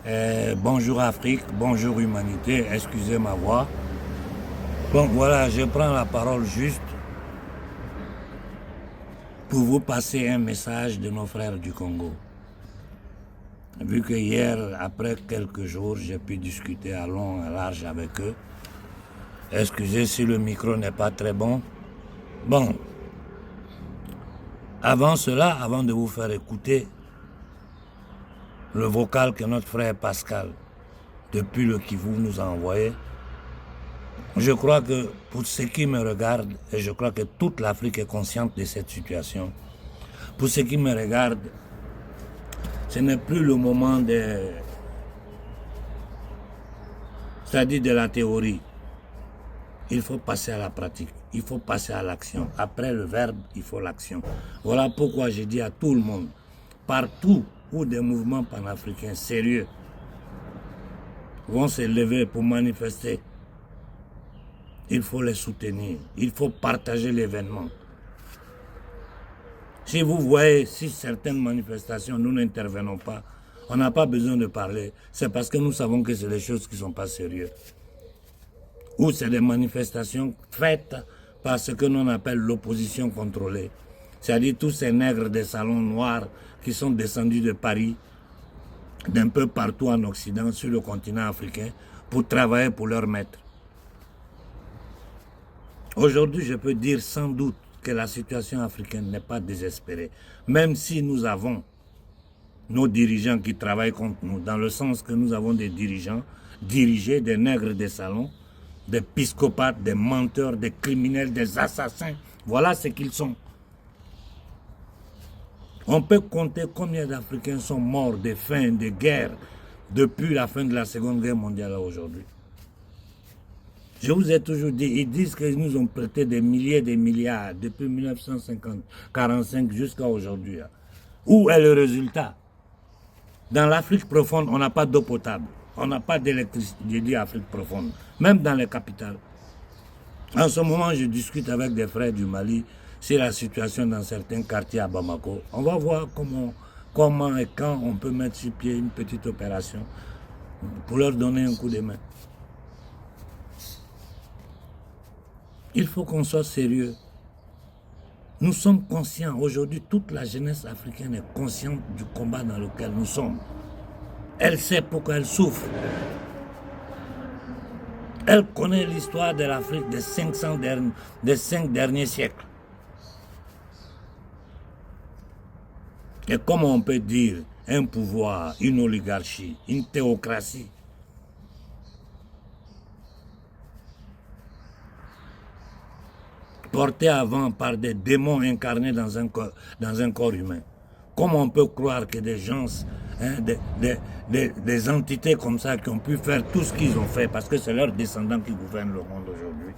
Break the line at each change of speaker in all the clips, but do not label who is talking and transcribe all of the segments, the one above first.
Bonjour Afrique, bonjour humanité, excusez ma voix. Bon voilà, je prends la parole juste pour vous passer un message de nos frères du Congo. Vu que hier, après quelques jours, j'ai pu discuter à long et large avec eux. Excusez si le micro n'est pas très bon. Bon, avant cela, avant de vous faire écouter le vocal que notre frère Pascal, depuis le Kivu, nous a envoyé, je crois que pour ce qui me regarde, et je crois que toute l'Afrique est consciente de cette situation, pour ce qui me regarde, ce n'est plus le moment c'est-à-dire de la théorie. Il faut passer à la pratique, il faut passer à l'action. Après le verbe, il faut l'action. Voilà pourquoi je dis à tout le monde, partout où des mouvements panafricains sérieux vont se lever pour manifester, il faut les soutenir, il faut partager l'événement. Si vous voyez, si certaines manifestations, nous n'intervenons pas, on n'a pas besoin de parler, c'est parce que nous savons que c'est des choses qui ne sont pas sérieuses. Ou c'est des manifestations faites par ce que l'on appelle l'opposition contrôlée. C'est-à-dire tous ces nègres des salons noirs qui sont descendus de Paris, d'un peu partout en Occident, sur le continent africain, pour travailler pour leur maître. Aujourd'hui, je peux dire sans doute que la situation africaine n'est pas désespérée, même si nous avons nos dirigeants qui travaillent contre nous, dans le sens que nous avons des dirigeants dirigés, des nègres des salons, des psychopathes, des menteurs, des criminels, des assassins. Voilà ce qu'ils sont. On peut compter combien d'Africains sont morts de faim, de guerre, depuis la fin de la Seconde Guerre mondiale à aujourd'hui. Je vous ai toujours dit, ils disent qu'ils nous ont prêté des milliers, des milliards, depuis 1945 jusqu'à aujourd'hui. Où est le résultat? Dans l'Afrique profonde, on n'a pas d'eau potable. On n'a pas d'électricité, je dis Afrique profonde. Même dans les capitales. En ce moment, je discute avec des frères du Mali sur la situation dans certains quartiers à Bamako. On va voir comment et quand on peut mettre sur pied une petite opération pour leur donner un coup de main. Il faut qu'on soit sérieux. Nous sommes conscients, aujourd'hui, toute la jeunesse africaine est consciente du combat dans lequel nous sommes. Elle sait pourquoi elle souffre. Elle connaît l'histoire de l'Afrique des 5 derniers siècles. Et comment on peut dire un pouvoir, une oligarchie, une théocratie portée avant par des démons incarnés dans un corps humain. Comment on peut croire que des gens, des entités comme ça qui ont pu faire tout ce qu'ils ont fait, parce que c'est leurs descendants qui gouvernent le monde aujourd'hui.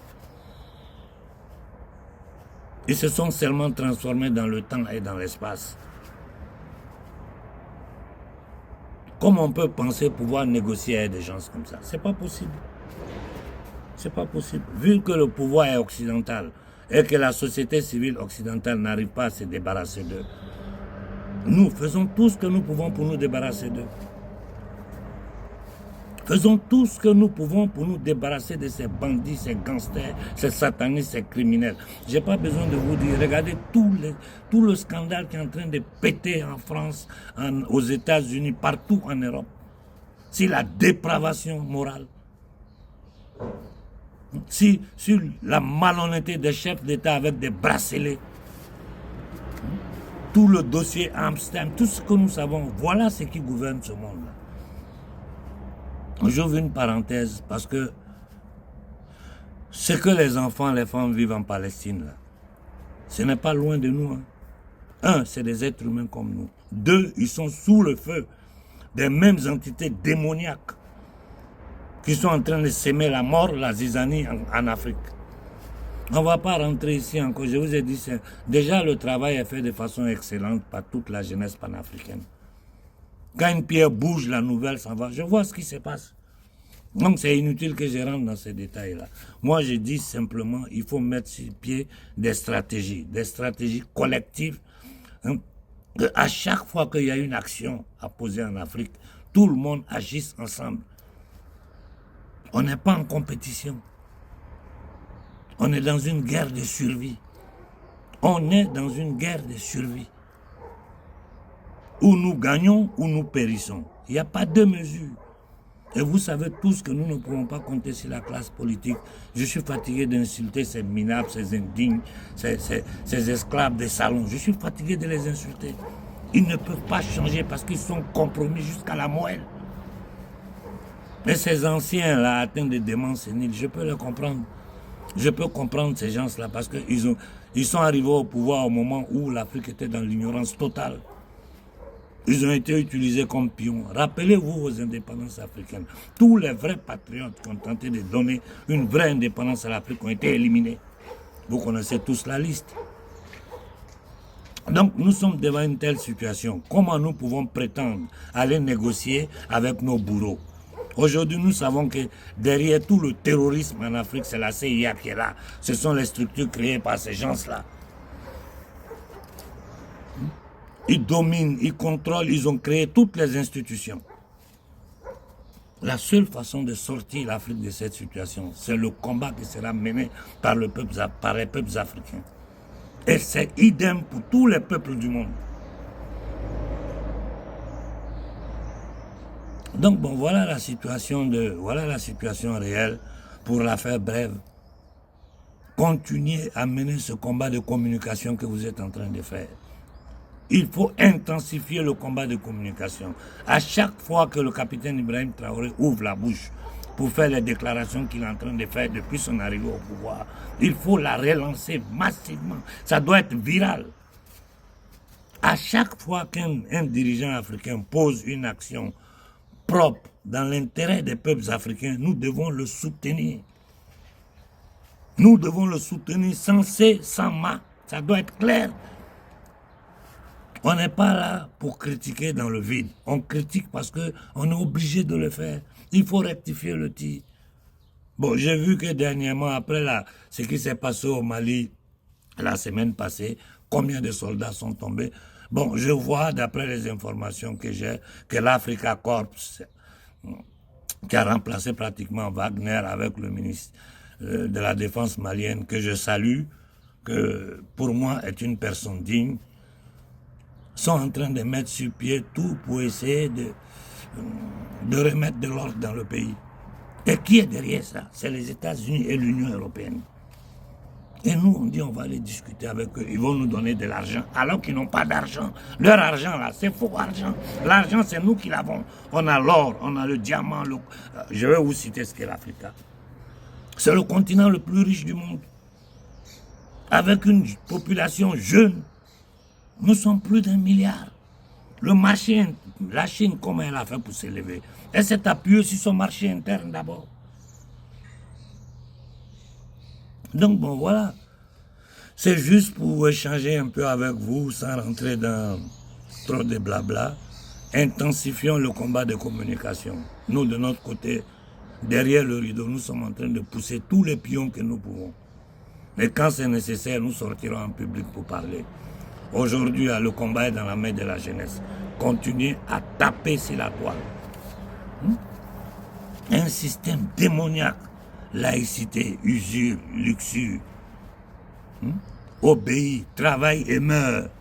Ils se sont seulement transformés dans le temps et dans l'espace. Comment on peut penser pouvoir négocier avec des gens comme ça? C'est pas possible. C'est pas possible. Vu que le pouvoir est occidental et que la société civile occidentale n'arrive pas à se débarrasser d'eux, nous faisons tout ce que nous pouvons pour nous débarrasser d'eux. Faisons tout ce que nous pouvons pour nous débarrasser de ces bandits, ces gangsters, ces satanistes, ces criminels. Je n'ai pas besoin de vous dire, regardez tout le scandale qui est en train de péter en France, aux États-Unis, partout en Europe. C'est la dépravation morale. Sur la malhonnêteté des chefs d'État avec des bracelets. Tout le dossier Amsterdam, tout ce que nous savons, voilà ce qui gouverne ce monde-là. J'ouvre une parenthèse parce que ce que les enfants, les femmes vivent en Palestine, là, ce n'est pas loin de nous. Un, c'est des êtres humains comme nous. Deux, ils sont sous le feu des mêmes entités démoniaques qui sont en train de s'aimer la mort, la zizanie en Afrique. On ne va pas rentrer ici encore. Je vous ai dit, déjà le travail est fait de façon excellente par toute la jeunesse panafricaine. Quand une pierre bouge, la nouvelle s'en va. Je vois ce qui se passe. Donc c'est inutile que je rentre dans ces détails-là. Moi, je dis simplement, il faut mettre sur pied des stratégies collectives. À chaque fois qu'il y a une action à poser en Afrique, tout le monde agisse ensemble. On n'est pas en compétition. On est dans une guerre de survie. On est dans une guerre de survie. Où nous gagnons, ou nous périssons. Il n'y a pas de mesure. Et vous savez tous que nous ne pouvons pas compter sur la classe politique. Je suis fatigué d'insulter ces minables, ces indignes, ces esclaves des salons. Je suis fatigué de les insulter. Ils ne peuvent pas changer parce qu'ils sont compromis jusqu'à la moelle. Mais ces anciens-là atteints de démence sénile, je peux les comprendre. Je peux comprendre ces gens-là parce qu'ils sont arrivés au pouvoir au moment où l'Afrique était dans l'ignorance totale. Ils ont été utilisés comme pions. Rappelez-vous vos indépendances africaines. Tous les vrais patriotes qui ont tenté de donner une vraie indépendance à l'Afrique ont été éliminés. Vous connaissez tous la liste. Donc nous sommes devant une telle situation. Comment nous pouvons prétendre aller négocier avec nos bourreaux? Aujourd'hui, nous savons que derrière tout le terrorisme en Afrique, c'est la CIA qui est là. Ce sont les structures créées par ces gens-là. Ils dominent, ils contrôlent, ils ont créé toutes les institutions. La seule façon de sortir l'Afrique de cette situation, c'est le combat qui sera mené par les peuples africains. Et c'est idem pour tous les peuples du monde. Donc bon, voilà la situation réelle pour la faire brève. Continuez à mener ce combat de communication que vous êtes en train de faire. Il faut intensifier le combat de communication. À chaque fois que le capitaine Ibrahim Traoré ouvre la bouche pour faire les déclarations qu'il est en train de faire depuis son arrivée au pouvoir, il faut la relancer massivement. Ça doit être viral. À chaque fois qu'un dirigeant africain pose une action propre dans l'intérêt des peuples africains, nous devons le soutenir. Nous devons le soutenir sans C, sans ma. Ça doit être clair. On n'est pas là pour critiquer dans le vide. On critique parce qu'on est obligé de le faire. Il faut rectifier le tir. Bon, j'ai vu que dernièrement, après ce qui s'est passé au Mali la semaine passée, combien de soldats sont tombés. Bon, je vois, d'après les informations que j'ai, que l'Africa Corps, qui a remplacé pratiquement Wagner avec le ministre de la Défense malienne, que je salue, que pour moi est une personne digne, sont en train de mettre sur pied tout pour essayer de remettre de l'ordre dans le pays. Et qui est derrière ça? C'est les États-Unis et l'Union européenne. Et nous, on dit on va aller discuter avec eux. Ils vont nous donner de l'argent, alors qu'ils n'ont pas d'argent. Leur argent, là, c'est faux argent. L'argent, c'est nous qui l'avons. On a l'or, on a le diamant. Je vais vous citer ce qu'est l'Afrique. C'est le continent le plus riche du monde. Avec une population jeune. Nous sommes plus d'1 milliard. Le marché, la Chine, comment elle a fait pour s'élever? Elle s'est appuyée sur son marché interne d'abord. Donc bon, voilà. C'est juste pour échanger un peu avec vous, sans rentrer dans trop de blabla. Intensifions le combat de communication. Nous, de notre côté, derrière le rideau, nous sommes en train de pousser tous les pions que nous pouvons. Et quand c'est nécessaire, nous sortirons en public pour parler. Aujourd'hui, le combat est dans la main de la jeunesse. Continuez à taper sur la toile. Un système démoniaque. Laïcité, usure, luxure. Obéis, travaille et meurt.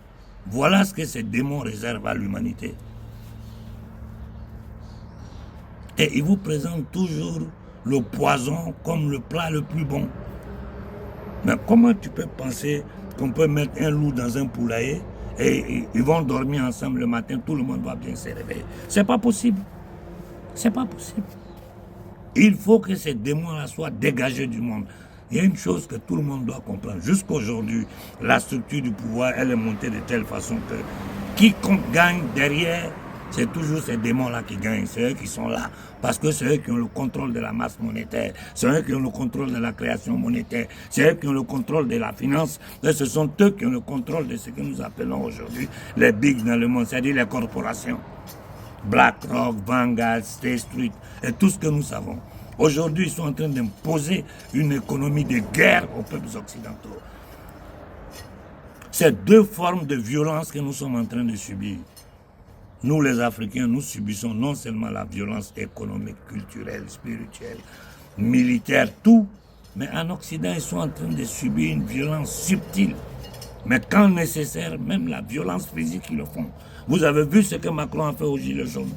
Voilà ce que ces démons réservent à l'humanité. Et ils vous présentent toujours le poison comme le plat le plus bon. Mais comment tu peux penser qu'on peut mettre un loup dans un poulailler et ils vont dormir ensemble le matin, tout le monde va bien se réveiller? C'est pas possible. C'est pas possible. Il faut que ces démons-là soient dégagés du monde. Il y a une chose que tout le monde doit comprendre. Jusqu'aujourd'hui, la structure du pouvoir, elle est montée de telle façon que quiconque gagne derrière, c'est toujours ces démons-là qui gagnent. C'est eux qui sont là. Parce que c'est eux qui ont le contrôle de la masse monétaire. C'est eux qui ont le contrôle de la création monétaire. C'est eux qui ont le contrôle de la finance. Et ce sont eux qui ont le contrôle de ce que nous appelons aujourd'hui les bigs dans le monde, c'est-à-dire les corporations. BlackRock, Vanguard, State Street et tout ce que nous savons. Aujourd'hui, ils sont en train d'imposer une économie de guerre aux peuples occidentaux. C'est deux formes de violence que nous sommes en train de subir. Nous, les Africains, nous subissons non seulement la violence économique, culturelle, spirituelle, militaire, tout, mais en Occident, ils sont en train de subir une violence subtile. Mais quand nécessaire, même la violence physique, ils le font. Vous avez vu ce que Macron a fait aux Gilets jaunes.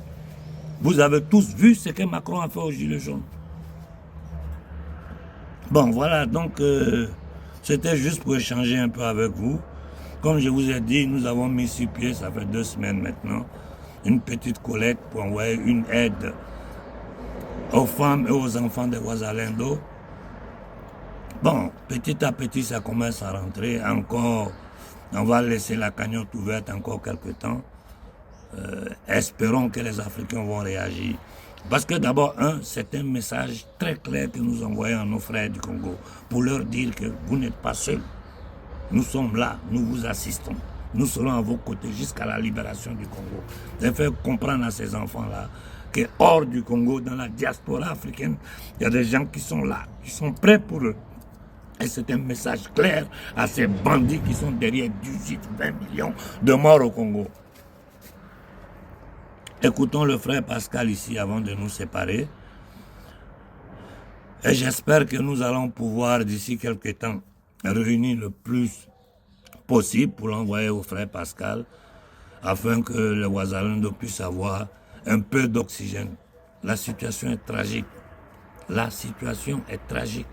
Vous avez tous vu ce que Macron a fait aux Gilets jaunes. Bon, voilà, donc c'était juste pour échanger un peu avec vous. Comme je vous ai dit, nous avons mis sur pied, ça fait 2 semaines maintenant, une petite collecte pour envoyer une aide aux femmes et aux enfants de Ouazalendo. Bon, petit à petit, ça commence à rentrer. Encore, on va laisser la cagnotte ouverte encore quelques temps. Espérons que les Africains vont réagir. Parce que d'abord, c'est un message très clair que nous envoyons à nos frères du Congo pour leur dire que vous n'êtes pas seuls. Nous sommes là, nous vous assistons. Nous serons à vos côtés jusqu'à la libération du Congo. Et faire comprendre à ces enfants-là que hors du Congo, dans la diaspora africaine, il y a des gens qui sont là, qui sont prêts pour eux. Et c'est un message clair à ces bandits qui sont derrière 18-20 millions de morts au Congo. Écoutons le frère Pascal ici avant de nous séparer. Et j'espère que nous allons pouvoir d'ici quelques temps réunir le plus possible pour l'envoyer au frère Pascal afin que le Ouazalendo puisse avoir un peu d'oxygène. La situation est tragique. La situation est tragique.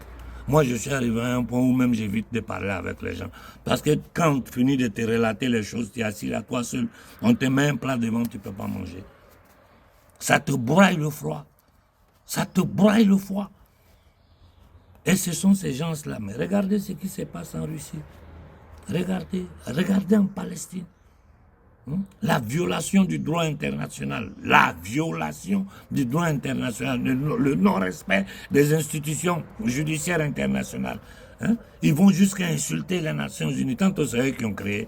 Moi, je suis arrivé à un point où même j'évite de parler avec les gens. Parce que quand tu finis de te relater les choses, tu es assis là, toi seul, on te met un plat devant, tu ne peux pas manger. Ça te broye le froid. Ça te broye le foie. Et ce sont ces gens-là. Mais regardez ce qui se passe en Russie. Regardez en Palestine. La violation du droit international. La violation du droit international. Le non-respect des institutions judiciaires internationales. Ils vont jusqu'à insulter les Nations Unies. Tant que c'est eux qui ont créé.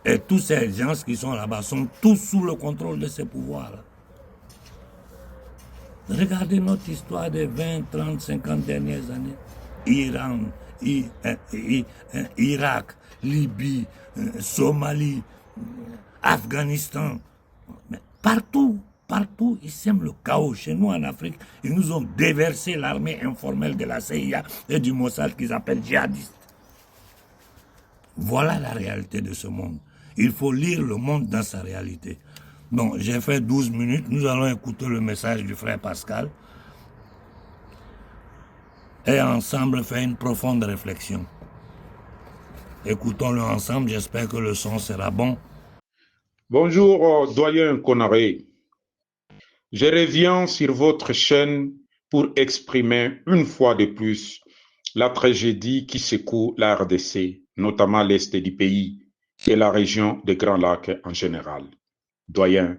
Et tous ces gens qui sont là-bas sont tous sous le contrôle de ces pouvoirs-là. Regardez notre histoire des 20, 30, 50 dernières années. Iran, Irak, Libye, Somalie, Afghanistan. Mais partout, ils sèment le chaos. Chez nous en Afrique, ils nous ont déversé l'armée informelle de la CIA et du Mossad qu'ils appellent djihadistes. Voilà la réalité de ce monde. Il faut lire le monde dans sa réalité. Bon, j'ai fait 12 minutes. Nous allons écouter le message du frère Pascal et ensemble faire une profonde réflexion. Écoutons-le ensemble. J'espère que le son sera bon.
Bonjour, doyen Konaré. Je reviens sur votre chaîne pour exprimer une fois de plus la tragédie qui secoue la RDC, notamment l'Est du pays et la région des Grands Lacs en général. Doyen,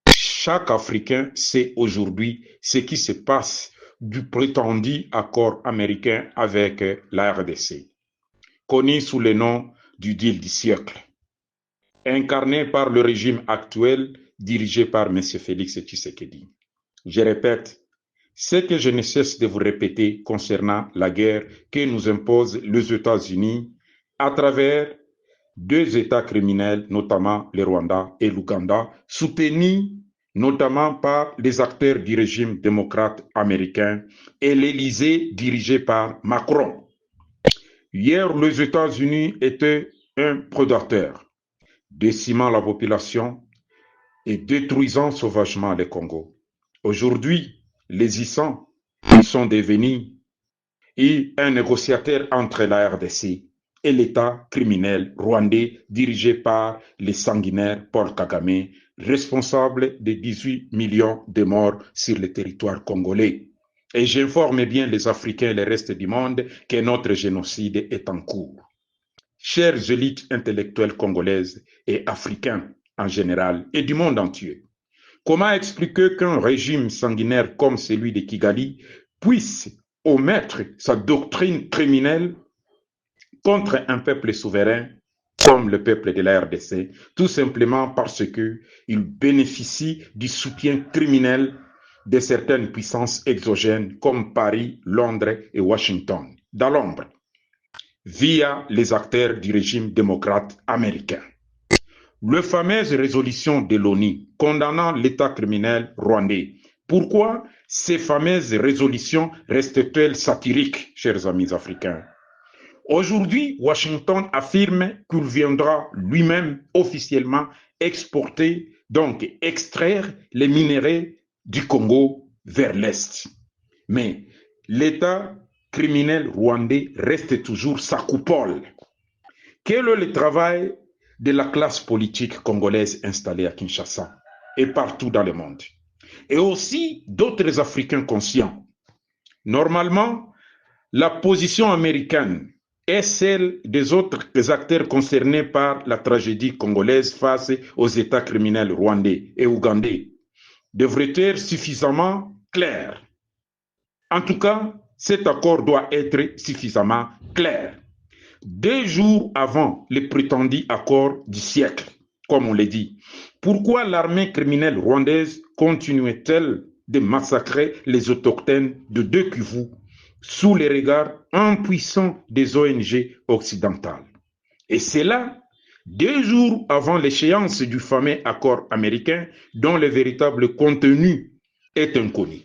chaque Africain sait aujourd'hui ce qui se passe du prétendu accord américain avec la RDC, connu sous le nom du deal du siècle, incarné par le régime actuel dirigé par M. Félix Tshisekedi. Je répète, ce que je ne cesse de vous répéter concernant la guerre que nous imposent les États-Unis à travers 2 États criminels, notamment le Rwanda et l'Ouganda, soutenus notamment par les acteurs du régime démocrate américain et l'Élysée dirigé par Macron. Hier, les États-Unis étaient un prédateur, décimant la population et détruisant sauvagement le Congo. Aujourd'hui, les ISAN, ils sont devenus un négociateur entre la RDC et l'État criminel rwandais dirigé par le sanguinaire Paul Kagame, responsable de 18 millions de morts sur le territoire congolais. Et j'informe bien les Africains et le reste du monde que notre génocide est en cours. Chères élites intellectuelles congolaises et africains en général et du monde entier, comment expliquer qu'un régime sanguinaire comme celui de Kigali puisse omettre sa doctrine criminelle contre un peuple souverain comme le peuple de la RDC, tout simplement parce qu'il bénéficie du soutien criminel de certaines puissances exogènes comme Paris, Londres et Washington, dans l'ombre, via les acteurs du régime démocrate américain. la fameuse résolution de l'ONU condamnant l'État criminel rwandais. Pourquoi ces fameuses résolutions restent-elles satiriques, chers amis africains? Aujourd'hui, Washington affirme qu'il viendra lui-même officiellement exporter, donc extraire les minéraux du Congo vers l'Est. Mais l'État criminel rwandais reste toujours sa coupole. Quel est le travail de la classe politique congolaise installée à Kinshasa et partout dans le monde? Et aussi d'autres Africains conscients. Normalement, la position américaine et celle des autres acteurs concernés par la tragédie congolaise face aux États criminels rwandais et ougandais devrait être suffisamment claire. En tout cas, cet accord doit être suffisamment clair. 2 jours avant le prétendu accord du siècle, comme on l'a dit, pourquoi l'armée criminelle rwandaise continuait-elle de massacrer les autochtones de 2 Kivu sous les regards impuissants des ONG occidentales? Et c'est là, 2 jours avant l'échéance du fameux accord américain dont le véritable contenu est inconnu.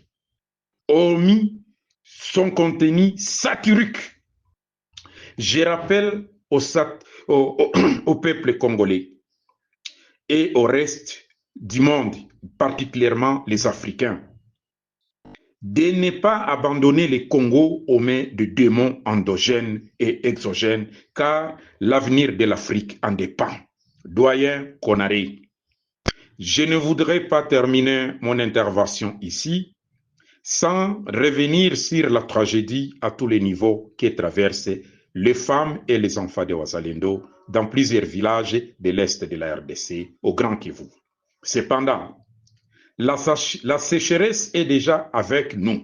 Hormis son contenu satirique, je rappelle au peuple congolais et au reste du monde, particulièrement les Africains, de ne pas abandonner le Congo aux mains de démons endogènes et exogènes, car l'avenir de l'Afrique en dépend. Doyen Konaré, je ne voudrais pas terminer mon intervention ici sans revenir sur la tragédie à tous les niveaux qui traverse les femmes et les enfants de Wazalendo dans plusieurs villages de l'Est de la RDC, au Grand Kivu. Cependant, la sécheresse est déjà avec nous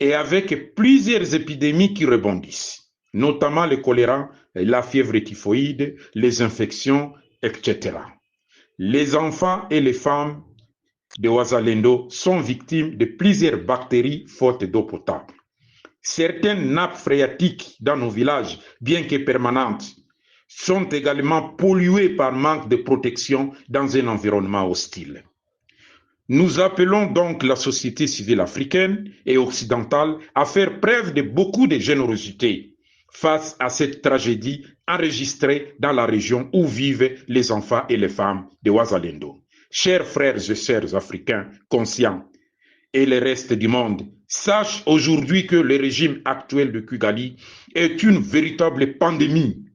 et avec plusieurs épidémies qui rebondissent, notamment le choléra, la fièvre typhoïde, les infections, etc. Les enfants et les femmes de Wazalendo sont victimes de plusieurs bactéries faute d'eau potable. Certaines nappes phréatiques dans nos villages, bien que permanentes, sont également polluées par manque de protection dans un environnement hostile. Nous appelons donc la société civile africaine et occidentale à faire preuve de beaucoup de générosité face à cette tragédie enregistrée dans la région où vivent les enfants et les femmes de Wazalendo. Chers frères et sœurs africains conscients et le reste du monde, sachent aujourd'hui que le régime actuel de Kigali est une véritable pandémie,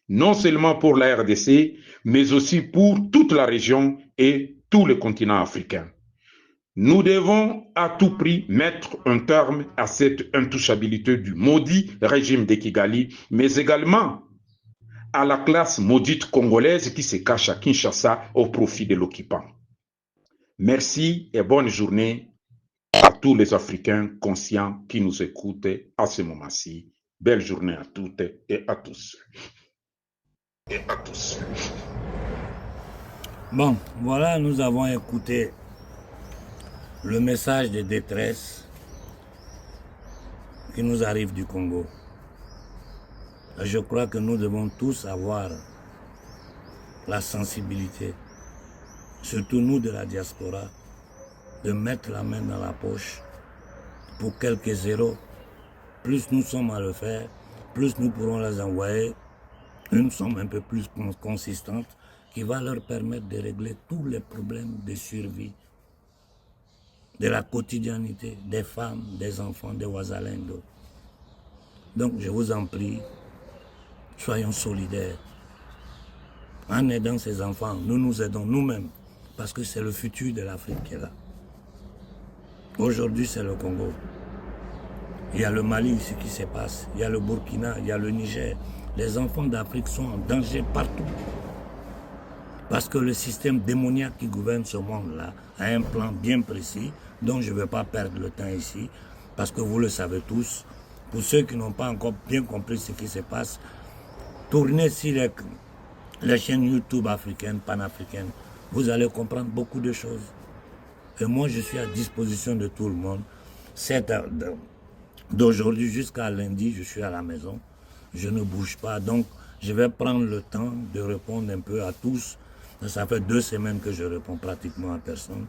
non seulement pour la RDC, mais aussi pour toute la région et tout le continent africain. Nous devons à tout prix mettre un terme à cette intouchabilité du maudit régime de Kigali, mais également à la classe maudite congolaise qui se cache à Kinshasa au profit de l'occupant. Merci et bonne journée à tous les Africains conscients qui nous écoutent à ce moment-ci. Belle journée à toutes et à tous.
Bon, voilà, nous avons écouté le message de détresse qui nous arrive du Congo. Je crois que nous devons tous avoir la sensibilité, surtout nous de la diaspora, de mettre la main dans la poche pour quelques zéros. Plus nous sommes à le faire, plus nous pourrons les envoyer une somme un peu plus consistante qui va leur permettre de régler tous les problèmes de survie, de la quotidiennité des femmes, des enfants de Wazalendo. Donc je vous en prie, soyons solidaires. En aidant ces enfants, nous nous aidons nous-mêmes, parce que c'est le futur de l'Afrique qui est là. Aujourd'hui, c'est le Congo. Il y a le Mali, ce qui se passe. Il y a le Burkina, il y a le Niger. Les enfants d'Afrique sont en danger partout. Parce que le système démoniaque qui gouverne ce monde-là a un plan bien précis, dont je ne vais pas perdre le temps ici, parce que vous le savez tous. Pour ceux qui n'ont pas encore bien compris ce qui se passe, tournez sur les chaînes YouTube africaines, panafricaines, vous allez comprendre beaucoup de choses. Et moi, je suis à disposition de tout le monde. D'aujourd'hui jusqu'à lundi, je suis à la maison. Je ne bouge pas. Donc, je vais prendre le temps de répondre un peu à tous Ça fait 2 semaines que je réponds pratiquement à personne.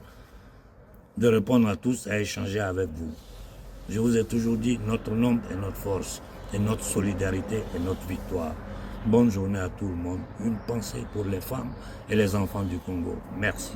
De répondre à tous, à échanger avec vous. Je vous ai toujours dit, notre nombre est notre force, et notre solidarité est notre victoire. Bonne journée à tout le monde. Une pensée pour les femmes et les enfants du Congo. Merci.